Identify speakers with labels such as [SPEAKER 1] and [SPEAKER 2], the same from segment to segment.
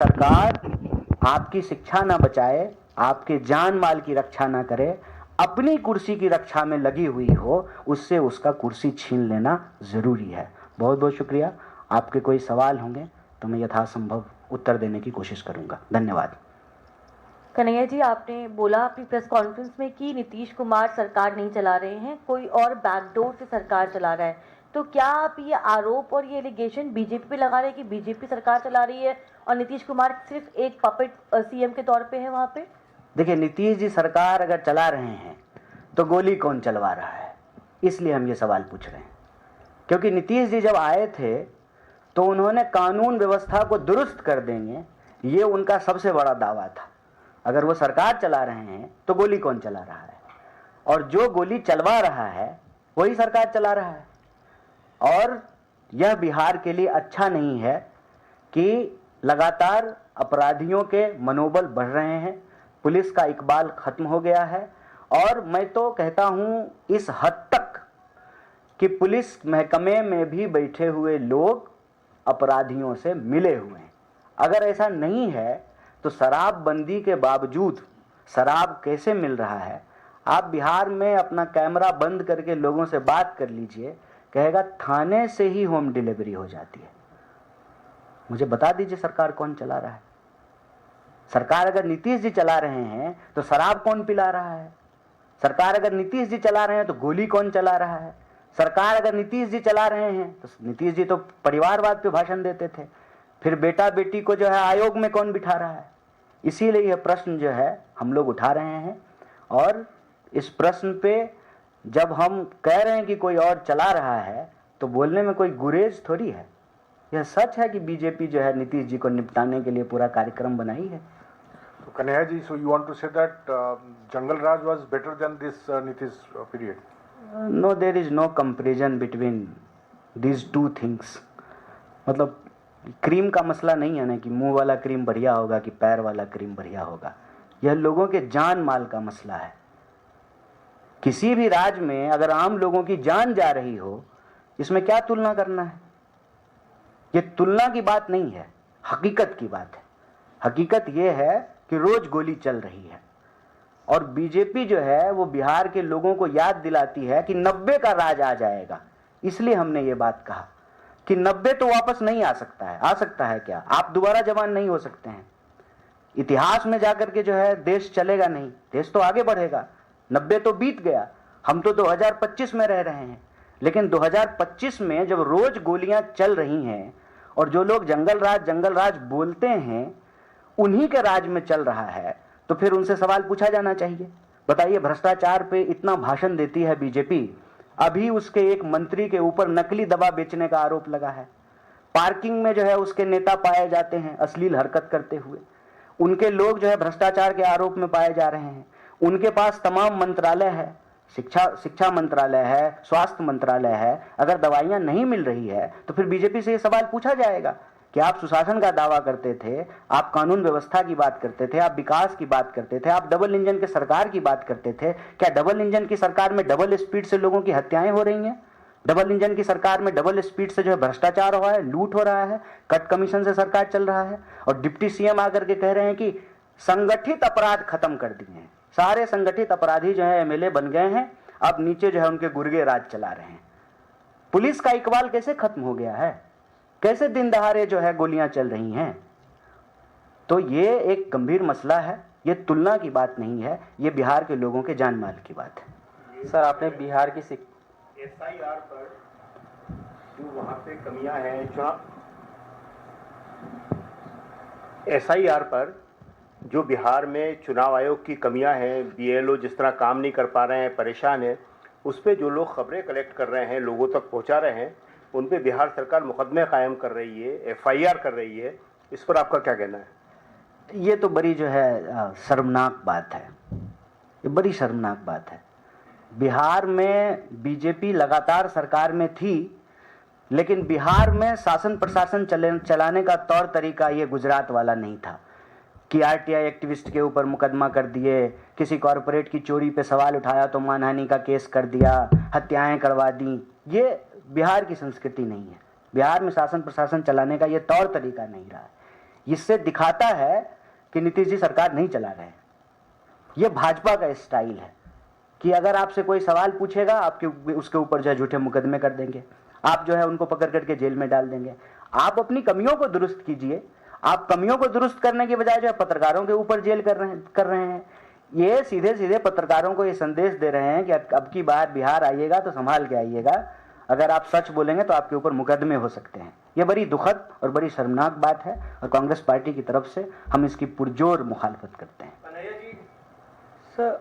[SPEAKER 1] सरकार आपकी शिक्षा ना बचाए, आपके जान माल की रक्षा ना करे, अपनी कुर्सी की रक्षा में लगी हुई हो, उससे उसका कुर्सी छीन लेना जरूरी है। बहुत बहुत शुक्रिया। आपके कोई सवाल होंगे तो मैं यथासंभव उत्तर देने की कोशिश करूंगा। धन्यवाद।
[SPEAKER 2] कन्हैया जी, आपने बोला अपनी प्रेस कॉन्फ्रेंस में कि नीतीश कुमार सरकार नहीं चला रहे हैं, कोई और बैकडोर से सरकार चला रहा है, तो क्या आप ये आरोप और ये एलिगेशन बीजेपी पे लगा रहे हैं कि बीजेपी सरकार चला रही है और नीतीश कुमार सिर्फ एक पपेट सीएम के तौर पे है वहां पे?
[SPEAKER 1] देखिए, नीतीश जी सरकार अगर चला रहे हैं तो गोली कौन चलवा रहा है, इसलिए हम ये सवाल पूछ रहे हैं। क्योंकि नीतीश जी जब आए थे तो उन्होंने कानून व्यवस्था को दुरुस्त कर देंगे, ये उनका सबसे बड़ा दावा था। अगर वो सरकार चला रहे हैं तो गोली कौन चला रहा है, और जो गोली चलवा रहा है वही सरकार चला रहा है। और यह बिहार के लिए अच्छा नहीं है कि लगातार अपराधियों के मनोबल बढ़ रहे हैं, पुलिस का इकबाल खत्म हो गया है, और मैं तो कहता हूं इस हद तक कि पुलिस महकमे में भी बैठे हुए लोग अपराधियों से मिले हुए हैं। अगर ऐसा नहीं है तो शराबबंदी के बावजूद शराब कैसे मिल रहा है? आप बिहार में अपना कैमरा बंद करके लोगों से बात कर लीजिए, कहेगा थाने से ही होम डिलीवरी हो जाती है। मुझे बता दीजिए सरकार कौन चला रहा है? सरकार अगर नीतीश जी चला रहे हैं तो शराब कौन पिला रहा है? सरकार अगर नीतीश जी चला रहे हैं तो गोली कौन चला रहा है? सरकार अगर नीतीश जी चला रहे हैं तो नीतीश जी तो परिवारवाद पे भाषण देते थे, फिर बेटा बेटी को जो है आयोग में कौन बिठा रहा है? इसीलिए यह प्रश्न जो है हम लोग उठा रहे हैं, और इस प्रश्न पे जब हम कह रहे हैं कि कोई और चला रहा है तो बोलने में कोई गुरेज थोड़ी है। यह सच है कि बीजेपी जो है नीतीश जी को निपटाने के लिए पूरा कार्यक्रम बनाई है।
[SPEAKER 3] So Kanhaiya ji, so you want to say that Jungle Raj was better than this Nitish period?
[SPEAKER 1] No, there is no comparison between these two things. मतलब क्रीम का मसला नहीं है ना कि मुंह वाला क्रीम बढ़िया होगा कि पैर वाला क्रीम बढ़िया होगा। यह लोगों के जान माल का मसला है। किसी भी राज्य में अगर आम लोगों की जान जा रही हो, इसमें क्या तुलना करना है? ये तुलना की बात नहीं है, हकीकत की बात है। हकीकत ये है कि रोज गोली चल रही है, और बीजेपी जो है वो बिहार के लोगों को याद दिलाती है कि 90 का राज आ जाएगा। इसलिए हमने ये बात कहा कि 90 तो वापस नहीं आ सकता है। आ सकता है क्या? आप दोबारा जवान नहीं हो सकते हैं। इतिहास में जाकर के जो है देश चलेगा नहीं, देश तो आगे बढ़ेगा। 90 तो बीत गया, हम तो 2025 में रह रहे हैं। लेकिन 2025 में जब रोज गोलियां चल रही हैं और जो लोग जंगल राज बोलते हैं उन्हीं के राज में चल रहा है, तो फिर उनसे सवाल पूछा जाना चाहिए। बताइए, भ्रष्टाचार पे इतना भाषण देती है बीजेपी, अभी उसके एक मंत्री के ऊपर नकली दवा बेचने का आरोप लगा है। पार्किंग में जो है उसके नेता पाए जाते हैं अश्लील हरकत करते हुए। उनके लोग जो है भ्रष्टाचार के आरोप में पाए जा रहे हैं। उनके पास तमाम मंत्रालय है, शिक्षा मंत्रालय है, स्वास्थ्य मंत्रालय है। अगर दवाइयां नहीं मिल रही है तो फिर बीजेपी से ये सवाल पूछा जाएगा कि आप सुशासन का दावा करते थे, आप कानून व्यवस्था की बात करते थे, आप विकास की बात करते थे, आप डबल इंजन के सरकार की बात करते थे। क्या डबल इंजन की सरकार में डबल स्पीड से लोगों की हत्याएं हो रही हैं? डबल इंजन की सरकार में डबल स्पीड से जो है भ्रष्टाचार हो रहा है, लूट हो रहा है, कट कमीशन से सरकार चल रहा है, और डिप्टी सीएम आकर के कह रहे हैं कि संगठित अपराध खत्म कर दिए हैं। सारे संगठित अपराधी जो है एमएलए बन गए हैं, अब नीचे जो है उनके गुर्गे राज चला रहे हैं। पुलिस का इकबाल कैसे खत्म हो गया है? कैसे दिन दहाड़े जो है गोलियां चल रही हैं? तो ये एक गंभीर मसला है, ये तुलना की बात नहीं है, ये बिहार के लोगों के जान माल की बात है।
[SPEAKER 4] सर, आपने बिहार की
[SPEAKER 5] एसआईआर पर जो वहां पे कमियां हैं, चुनाव एसआईआर पर जो बिहार में चुनाव आयोग की कमियां हैं, बीएलओ जिस तरह काम नहीं कर पा रहे हैं, परेशान है, उस पर जो लोग खबरें कलेक्ट कर रहे हैं, लोगों तक पहुंचा रहे हैं, उन पे बिहार सरकार मुकदमे कायम कर रही है, एफआईआर कर रही है। इस पर आपका क्या कहना है?
[SPEAKER 1] ये तो बड़ी जो है शर्मनाक बात है, ये बड़ी शर्मनाक बात है। बिहार में बीजेपी लगातार सरकार में थी, लेकिन बिहार में शासन प्रशासन चलाने का तौर तरीका ये गुजरात वाला नहीं था कि आरटीआई एक्टिविस्ट के ऊपर मुकदमा कर दिए, किसी कॉरपोरेट की चोरी पे सवाल उठाया तो मानहानि का केस कर दिया, हत्याएं करवा दी। ये बिहार की संस्कृति नहीं है। बिहार में शासन प्रशासन चलाने का ये तौर तरीका नहीं रहा है। इससे दिखाता है कि नीतीश जी सरकार नहीं चला रहे हैं। ये भाजपा का स्टाइल है कि अगर आपसे कोई सवाल पूछेगा आपके उसके ऊपर जो है झूठे मुकदमे कर देंगे, आप जो है उनको पकड़ करके जेल में डाल देंगे। आप अपनी कमियों को दुरुस्त कीजिए। आप कमियों को दुरुस्त करने के बजाय जो है पत्रकारों के ऊपर जेल कर रहे हैं। ये सीधे सीधे पत्रकारों को ये संदेश दे रहे हैं कि अब की बार बिहार आइएगा तो संभाल के आइएगा, अगर आप सच बोलेंगे तो आपके ऊपर मुकदमे हो सकते हैं। ये बड़ी दुखद और बड़ी शर्मनाक बात है और कांग्रेस पार्टी की तरफ से हम इसकी पुरजोर मुखालफत करते हैं।
[SPEAKER 4] सर,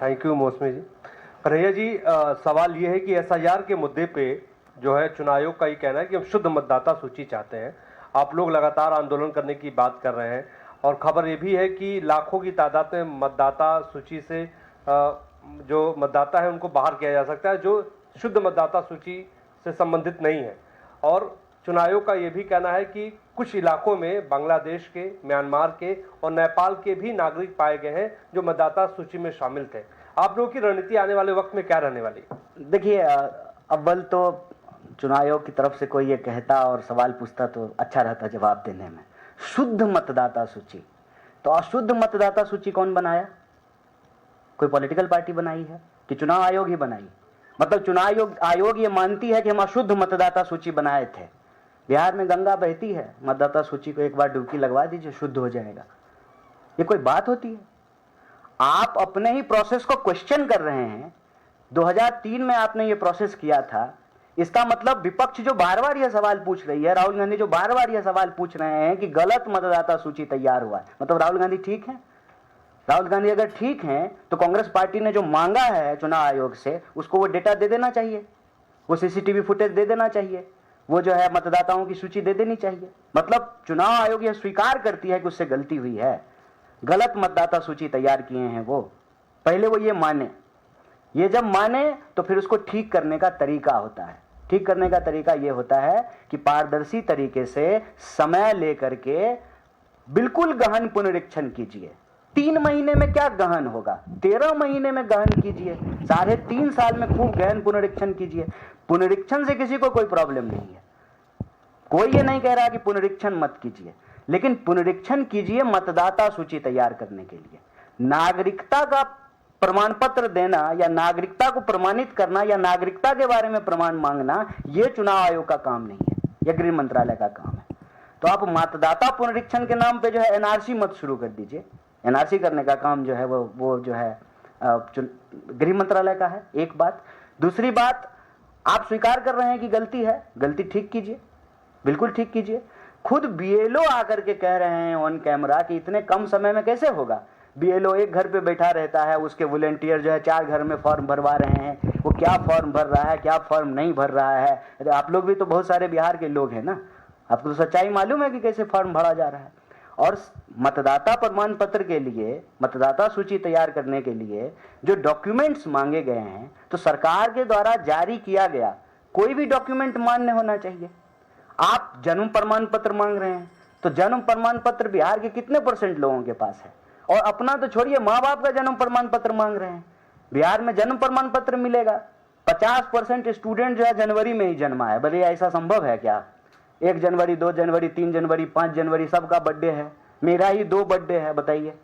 [SPEAKER 4] थैंक यू मौसमी जी। कन्हैया जी, सवाल ये है कि एसआईआर के मुद्दे पे जो है चुनाव आयोग का ये कहना है कि हम शुद्ध मतदाता सूची चाहते हैं। आप लोग लगातार आंदोलन करने की बात कर रहे हैं और खबर ये भी है कि लाखों की तादाद में मतदाता सूची से जो मतदाता है उनको बाहर किया जा सकता है जो शुद्ध मतदाता सूची से संबंधित नहीं है। और चुनाव आयोग का ये भी कहना है कि कुछ इलाकों में बांग्लादेश के, म्यांमार के और नेपाल के भी नागरिक पाए गए हैं जो मतदाता सूची में शामिल थे। आप लोगों की रणनीति आने वाले वक्त में क्या रहने वाली?
[SPEAKER 1] देखिए, अव्वल तो चुनाव आयोग की तरफ से कोई ये कहता और सवाल पूछता तो अच्छा रहता जवाब देने में। शुद्ध मतदाता सूची, तो अशुद्ध मतदाता सूची कौन बनाया? कोई पॉलिटिकल पार्टी बनाई है कि चुनाव आयोग ही बनाई? मतलब चुनाव आयोग ये मानती है कि हम अशुद्ध मतदाता सूची बनाए थे। बिहार में गंगा बहती है, मतदाता सूची को एक बार डुबकी लगवा दीजिए, शुद्ध हो जाएगा। ये कोई बात होती है? आप अपने ही प्रोसेस को क्वेश्चन कर रहे हैं। 2003 में आपने ये प्रोसेस किया था। इसका मतलब विपक्ष जो बार बार यह सवाल पूछ रही है, राहुल गांधी जो बार बार यह सवाल पूछ रहे हैं कि गलत मतदाता सूची तैयार हुआ है, मतलब राहुल गांधी ठीक है? राहुल गांधी अगर ठीक हैं तो कांग्रेस पार्टी ने जो मांगा है चुनाव आयोग से उसको वो डेटा दे देना चाहिए, वो सीसीटीवी फुटेज दे देना चाहिए, वो जो है मतदाताओं की सूची दे देनी चाहिए। मतलब चुनाव आयोग यह स्वीकार करती है कि उससे गलती हुई है, गलत मतदाता सूची तैयार किए हैं वो। पहले वो ये माने, ये जब माने तो फिर उसको ठीक करने का तरीका होता है। ठीक करने का तरीका ये होता है कि पारदर्शी तरीके से समय लेकर के बिल्कुल गहन पुनरीक्षण कीजिए। 3 महीने में क्या गहन होगा, 13 महीने में गहन कीजिए, 3.5 साल में खूब गहन पुनरीक्षण कीजिए। पुनरीक्षण से किसी को कोई प्रॉब्लम नहीं है, कोई ये नहीं कह रहा कि पुनरीक्षण मत कीजिए, लेकिन पुनरीक्षण कीजिए मतदाता सूची तैयार करने के लिए। नागरिकता का प्रमाण पत्र देना या नागरिकता को प्रमाणित करना या नागरिकता के बारे में प्रमाण मांगना ये चुनाव आयोग का काम नहीं है, यह गृह मंत्रालय का काम है। तो आप मतदाता पुनरीक्षण के नाम पे जो है एनआरसी मत शुरू कर दीजिए। एनआरसी करने का काम जो है वो जो है गृह मंत्रालय का है, एक बात। दूसरी बात, आप स्वीकार कर रहे हैं कि गलती है, गलती ठीक कीजिए, बिल्कुल ठीक कीजिए। खुद बीएलओ आकर के कह रहे हैं ऑन कैमरा कि इतने कम समय में कैसे होगा। बीएलओ एक घर पे बैठा रहता है, उसके वॉलंटियर जो है 4 घर में फॉर्म भरवा रहे हैं, वो क्या फॉर्म भर रहा है, क्या फॉर्म नहीं भर रहा है। अरे आप लोग भी तो बहुत सारे बिहार के लोग हैं ना, आपको तो सच्चाई मालूम है कि कैसे फॉर्म भरा जा रहा है। और मतदाता प्रमाण पत्र के लिए, मतदाता सूची तैयार करने के लिए जो डॉक्यूमेंट्स मांगे गए हैं, तो सरकार के द्वारा जारी किया गया कोई भी डॉक्यूमेंट मान्य होना चाहिए। आप जन्म प्रमाण पत्र मांग रहे हैं, तो जन्म प्रमाण पत्र बिहार के कितने % लोगों के पास है? और अपना तो छोड़िए, माँ बाप का जन्म प्रमाण पत्र मांग रहे हैं। बिहार में जन्म प्रमाण पत्र मिलेगा? 50% स्टूडेंट जो है जनवरी में ही जन्मा है। भले ऐसा संभव है क्या? 1 जनवरी, 2 जनवरी, 3 जनवरी, 5 जनवरी सबका बर्थडे है, मेरा ही 2 बर्थडे है, बताइए।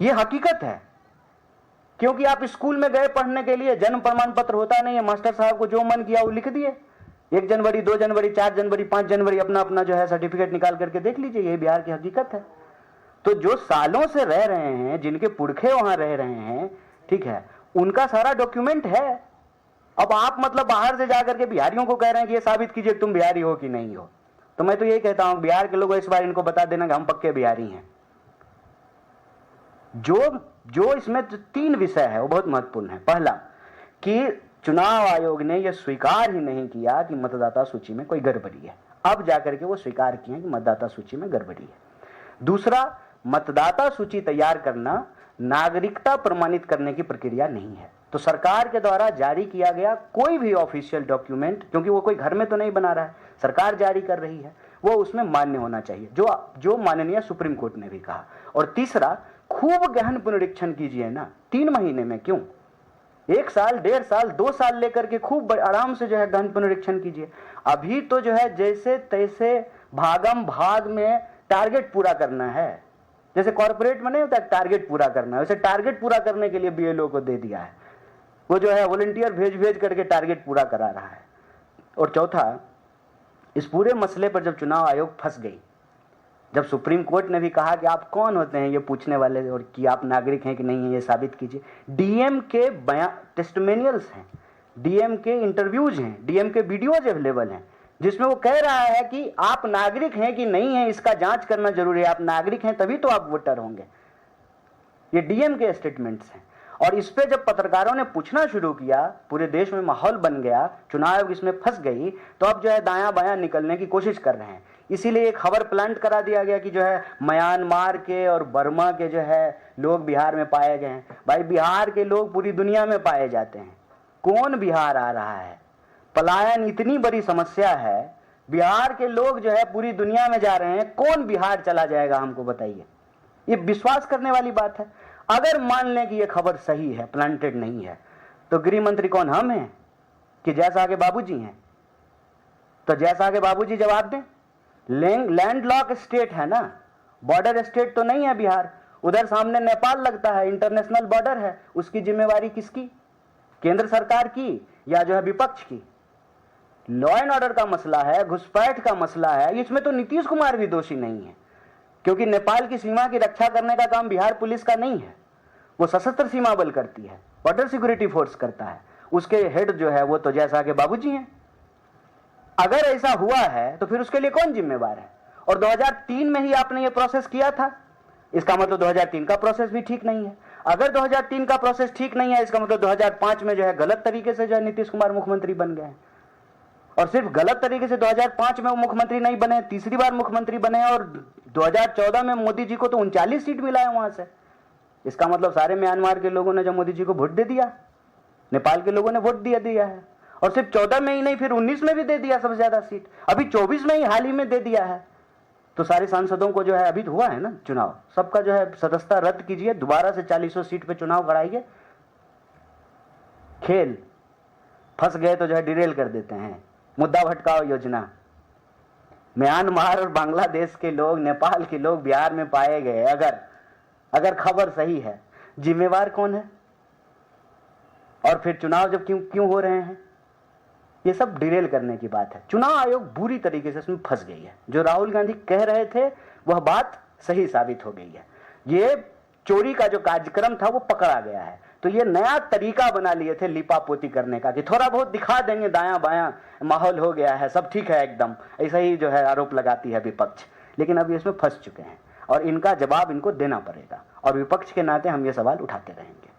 [SPEAKER 1] ये हकीकत है, क्योंकि आप स्कूल में गए पढ़ने के लिए, जन्म प्रमाण पत्र होता नहीं है, मास्टर साहब को जो मन किया वो लिख दिए। 1 जनवरी, 2 जनवरी, 4 जनवरी, 5 जनवरी अपना अपना जो है सर्टिफिकेट निकाल करके देख लीजिए, ये बिहार की हकीकत है। तो जो सालों से रह रहे हैं, जिनके पुरखे वहां रह रहे हैं, ठीक है, उनका सारा डॉक्यूमेंट है। अब आप मतलब बाहर से जाकर के बिहारियों को कह रहे हैं कि ये साबित कीजिए तुम बिहारी हो कि नहीं हो। तो मैं तो यही कहता हूं, बिहार के लोगों इस बार इनको बता देना कि हम पक्के बिहारी हैं। जो इसमें 3 विषय है वो बहुत महत्वपूर्ण है। पहला कि चुनाव आयोग ने यह स्वीकार ही नहीं किया कि मतदाता सूची में कोई गड़बड़ी है, अब जाकर के वो स्वीकार किए कि मतदाता सूची में गड़बड़ी है। दूसरा, मतदाता सूची तैयार करना नागरिकता प्रमाणित करने की प्रक्रिया नहीं है। तो सरकार के द्वारा जारी किया गया कोई भी ऑफिशियल डॉक्यूमेंट, क्योंकि वो कोई घर में तो नहीं बना रहा है, सरकार जारी कर रही है, वो उसमें मान्य होना चाहिए, जो माननीय सुप्रीम कोर्ट ने भी कहा। और तीसरा, खूब गहन पुनरीक्षण कीजिए ना, 3 महीने में क्यों? 1 साल, 1.5 साल, 2 साल लेकर के खूब आराम से जो है गहन पुनरीक्षण कीजिए। अभी तो जो है जैसे तैसे भागम भाग में टारगेट पूरा करना है, जैसे कॉर्पोरेट में नहीं होता टारगेट पूरा करना है, वैसे टारगेट पूरा करने के लिए बीएलओ को दे दिया है। वो जो है वॉलंटियर भेज भेज करके टारगेट पूरा करा रहा है। और चौथा, इस पूरे मसले पर जब चुनाव आयोग फंस गई, जब सुप्रीम कोर्ट ने भी कहा कि आप कौन होते हैं ये पूछने वाले और कि आप नागरिक हैं कि नहीं है ये साबित कीजिए, डीएम के बयान टेस्टिमोनियल्स हैं, डीएम के इंटरव्यूज हैं, डीएम के वीडियोज अवेलेबल हैं, जिसमें वो कह रहा है कि आप नागरिक हैं कि नहीं है इसका जांच करना जरूरी है, आप नागरिक हैं तभी तो आप वोटर होंगे। ये डीएम के स्टेटमेंट्स हैं। और इस पे जब पत्रकारों ने पूछना शुरू किया, पूरे देश में माहौल बन गया, चुनाव आयोग इसमें फंस गई, तो अब जो है दायां बायां निकलने की कोशिश कर रहे हैं। इसीलिए एक खबर प्लांट करा दिया गया कि जो है म्यांमार के और बर्मा के जो है लोग बिहार में पाए गए हैं। भाई बिहार के लोग पूरी दुनिया में पाए जाते हैं, कौन बिहार आ रहा है? पलायन इतनी बड़ी समस्या है, बिहार के लोग जो है पूरी दुनिया में जा रहे हैं, कौन बिहार चला जाएगा हमको बताइए? ये विश्वास करने वाली बात है। अगर मान लें कि ये खबर सही है, प्लांटेड नहीं है, तो गृह मंत्री कौन, हम हैं कि जैसा के बाबूजी हैं? तो जैसा के बाबूजी जवाब दें। लैंडलॉक स्टेट है ना, बॉर्डर स्टेट तो नहीं है बिहार। उधर सामने नेपाल लगता है, इंटरनेशनल बॉर्डर है। उसकी जिम्मेवारी किसकी? केंद्र सरकार की या जो है विपक्ष की? लॉ एंड ऑर्डर का मसला है, घुसपैठ का मसला है, इसमें तो नीतीश कुमार भी दोषी नहीं है, क्योंकि नेपाल की सीमा की रक्षा करने का काम बिहार पुलिस का नहीं है। वो सशस्त्र सीमा बल करती है, बॉर्डर सिक्योरिटी फोर्स करता है, उसके हेड जो है वो तो जैसा के बाबूजी हैं। अगर ऐसा हुआ है तो फिर उसके लिए कौन जिम्मेवार है? और 2003 में ही आपने ये प्रोसेस किया था, इसका मतलब 2003 का प्रोसेस भी ठीक नहीं है। अगर 2003 का प्रोसेस ठीक नहीं है, इसका मतलब 2005 में जो है गलत तरीके से जो है नीतीश कुमार मुख्यमंत्री बन गए हैं। और सिर्फ गलत तरीके से 2005 में वो मुख्यमंत्री नहीं बने, तीसरी बार मुख्यमंत्री बने, और 2014 में मोदी जी को तो 39 सीट मिला है वहां से। इसका मतलब सारे म्यांमार के लोगों ने जब मोदी जी को वोट दे दिया, नेपाल के लोगों ने वोट दिया है। और सिर्फ 14 में ही नहीं, फिर 19 में भी दे दिया सबसे ज्यादा सीट, अभी 24 में ही हाल ही में दे दिया है। तो सारे सांसदों को जो है, अभी हुआ है ना चुनाव, सबका जो है सदस्यता रद्द कीजिए, दोबारा से 40 सीट पे चुनाव कराइए। खेल फंस गए तो जो है डिरेल कर देते हैं। मुद्दा भटकाओ योजना, म्यांमार और बांग्लादेश के लोग, नेपाल के लोग बिहार में पाए गए, अगर खबर सही है, जिम्मेवार कौन है? और फिर चुनाव जब क्यों हो रहे हैं? ये सब डिरेल करने की बात है। चुनाव आयोग बुरी तरीके से इसमें फंस गई है। जो राहुल गांधी कह रहे थे वह बात सही साबित हो गई है। ये चोरी का जो कार्यक्रम था वो पकड़ा गया है। तो ये नया तरीका बना लिए थे लिपापोती करने का, कि थोड़ा बहुत दिखा देंगे दायां बायां, माहौल हो गया है, सब ठीक है एकदम, ऐसा ही जो है आरोप लगाती है विपक्ष। लेकिन अब इसमें फंस चुके हैं और इनका जवाब इनको देना पड़ेगा, और विपक्ष के नाते हम ये सवाल उठाते रहेंगे।